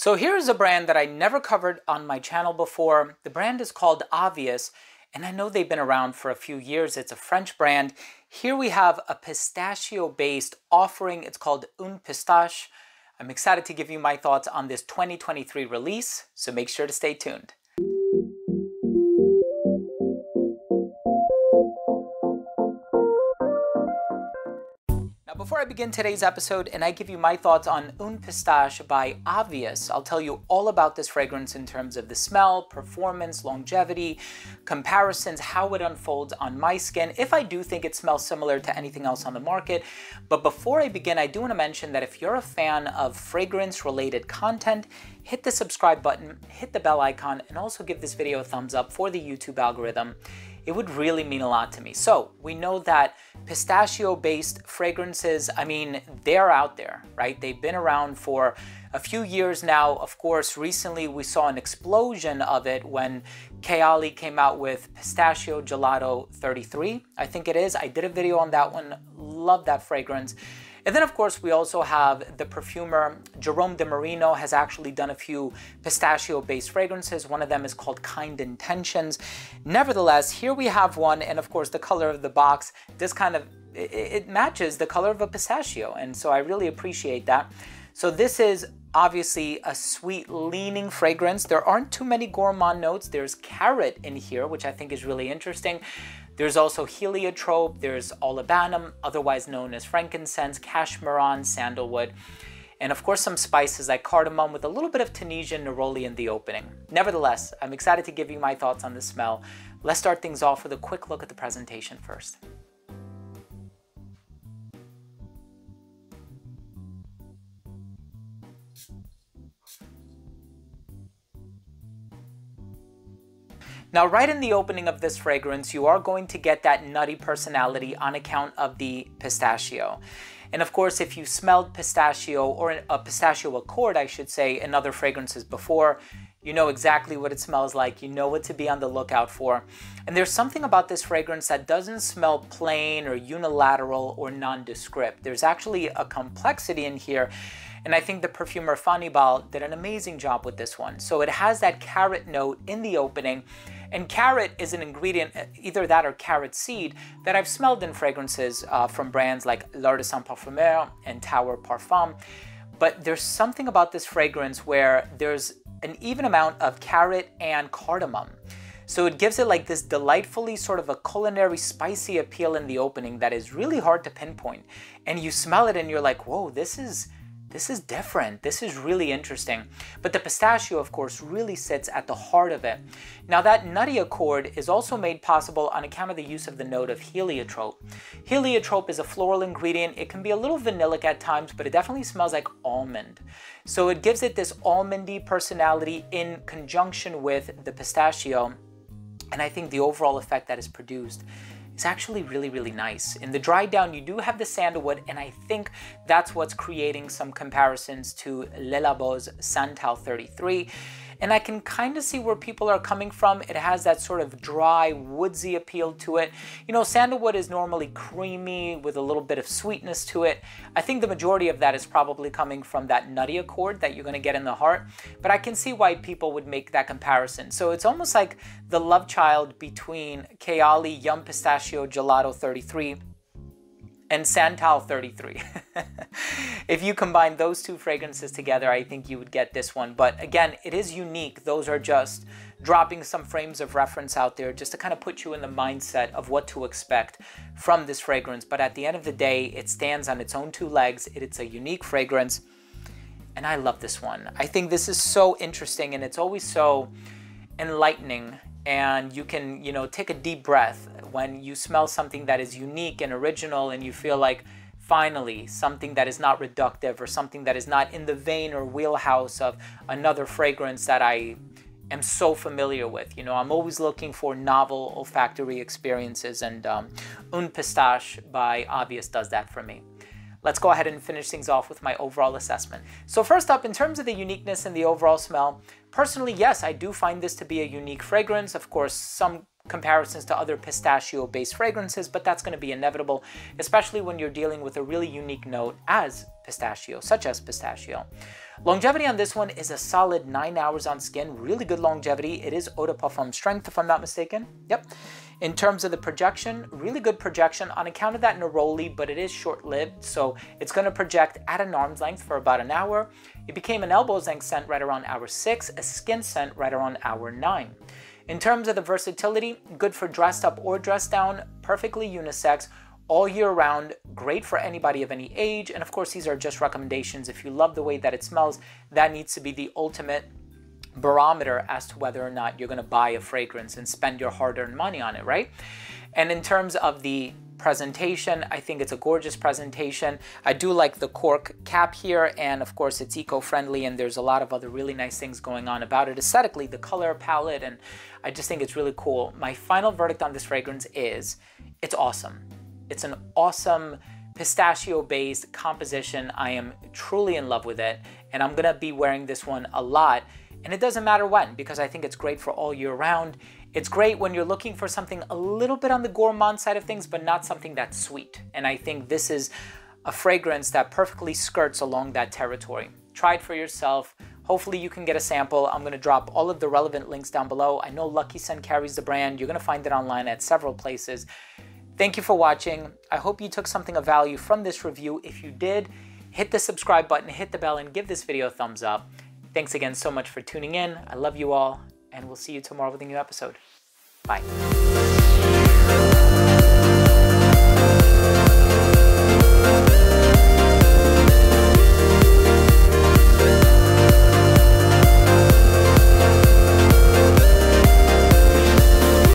So here's a brand that I never covered on my channel before. The brand is called Obvious, and I know they've been around for a few years. It's a French brand. Here we have a pistachio-based offering. It's called Une Pistache. I'm excited to give you my thoughts on this 2023 release, so make sure to stay tuned. Before I begin today's episode and I give you my thoughts on Une Pistache by Obvious, I'll tell you all about this fragrance in terms of the smell, performance, longevity, comparisons, how it unfolds on my skin, if I do think it smells similar to anything else on the market. But before I begin, I do want to mention that if you're a fan of fragrance-related content, hit the subscribe button, hit the bell icon, and also give this video a thumbs up for the YouTube algorithm. It would really mean a lot to me. So we know that pistachio-based fragrances, I mean, they're out there, right? They've been around for a few years now. Of course, recently we saw an explosion of it when Kayali came out with Pistachio Gelato 33, I think it is. I did a video on that one. Love that fragrance. And then, of course, we also have the perfumer Jerome de Marino has actually done a few pistachio-based fragrances. One of them is called Kind Intentions. Nevertheless, here we have one, and of course, the color of the box, this kind of, it matches the color of a pistachio, and so I really appreciate that. So this is obviously a sweet leaning fragrance. There aren't too many gourmand notes. There's carrot in here, which I think is really interesting. There's also heliotrope, there's olibanum, otherwise known as frankincense, cashmeron, sandalwood, and of course some spices like cardamom with a little bit of Tunisian neroli in the opening. Nevertheless, I'm excited to give you my thoughts on the smell. Let's start things off with a quick look at the presentation first. Now, right in the opening of this fragrance, you are going to get that nutty personality on account of the pistachio. And of course, if you smelled pistachio, or a pistachio accord, I should say, in other fragrances before, you know exactly what it smells like. You know what to be on the lookout for. And there's something about this fragrance that doesn't smell plain or unilateral or nondescript. There's actually a complexity in here. And I think the perfumer Fanibal did an amazing job with this one. So it has that carrot note in the opening. And carrot is an ingredient, either that or carrot seed, that I've smelled in fragrances from brands like L'Art de Saint Parfumeur and Tower Parfum. But there's something about this fragrance where there's an even amount of carrot and cardamom. So it gives it like this delightfully sort of a culinary spicy appeal in the opening that is really hard to pinpoint. And you smell it and you're like, whoa, this is different. This is really interesting. But the pistachio, of course, really sits at the heart of it. Now, that nutty accord is also made possible on account of the use of the note of heliotrope. Heliotrope is a floral ingredient. It can be a little vanillic at times, but it definitely smells like almond. So it gives it this almondy personality in conjunction with the pistachio. And I think the overall effect that is produced is actually really, really nice. In the dry down, you do have the sandalwood, and I think that's what's creating some comparisons to Le Labo's Santal 33. And I can kind of see where people are coming from. It has that sort of dry, woodsy appeal to it. You know, sandalwood is normally creamy with a little bit of sweetness to it. I think the majority of that is probably coming from that nutty accord that you're going to get in the heart. But I can see why people would make that comparison. So it's almost like the love child between Kayali Yum Pistachio Gelato 33 and Santal 33. If you combine those two fragrances together, I think you would get this one. But again, it is unique. Those are just dropping some frames of reference out there just to kind of put you in the mindset of what to expect from this fragrance. But at the end of the day, it stands on its own two legs. It's a unique fragrance, and I love this one. I think this is so interesting, and it's always so enlightening. And you can, you know, take a deep breath when you smell something that is unique and original, and you feel like finally something that is not reductive or something that is not in the vein or wheelhouse of another fragrance that I am so familiar with. You know, I'm always looking for novel olfactory experiences, and Une Pistache by Obvious does that for me. Let's go ahead and finish things off with my overall assessment. So first up, in terms of the uniqueness and the overall smell, personally, yes, I do find this to be a unique fragrance. Of course, some comparisons to other pistachio-based fragrances, but that's going to be inevitable, especially when you're dealing with a really unique note as pistachio, such as pistachio. Longevity on this one is a solid 9 hours on skin, really good longevity. It is eau de parfum strength, if I'm not mistaken. Yep. In terms of the projection, really good projection on account of that neroli, but it is short-lived, so it's going to project at an arm's length for about an hour. It became an elbow's length scent right around hour 6, a skin scent right around hour 9. In terms of the versatility, good for dressed up or dressed down, perfectly unisex, all year round, great for anybody of any age. And of course, these are just recommendations. If you love the way that it smells, that needs to be the ultimate barometer as to whether or not you're going to buy a fragrance and spend your hard-earned money on it, right? And in terms of the presentation, I think it's a gorgeous presentation. I do like the cork cap here, and of course it's eco-friendly, and there's a lot of other really nice things going on about it aesthetically, the color palette, and I just think it's really cool. My final verdict on this fragrance is it's awesome. It's an awesome pistachio-based composition. I am truly in love with it, and I'm gonna be wearing this one a lot. And it doesn't matter when, because I think it's great for all year round. It's great when you're looking for something a little bit on the gourmand side of things, but not something that's sweet. And I think this is a fragrance that perfectly skirts along that territory. Try it for yourself. Hopefully you can get a sample. I'm gonna drop all of the relevant links down below. I know Lucky Scent carries the brand. You're gonna find it online at several places. Thank you for watching. I hope you took something of value from this review. If you did, hit the subscribe button, hit the bell, and give this video a thumbs up. Thanks again so much for tuning in. I love you all, and we'll see you tomorrow with a new episode. Bye.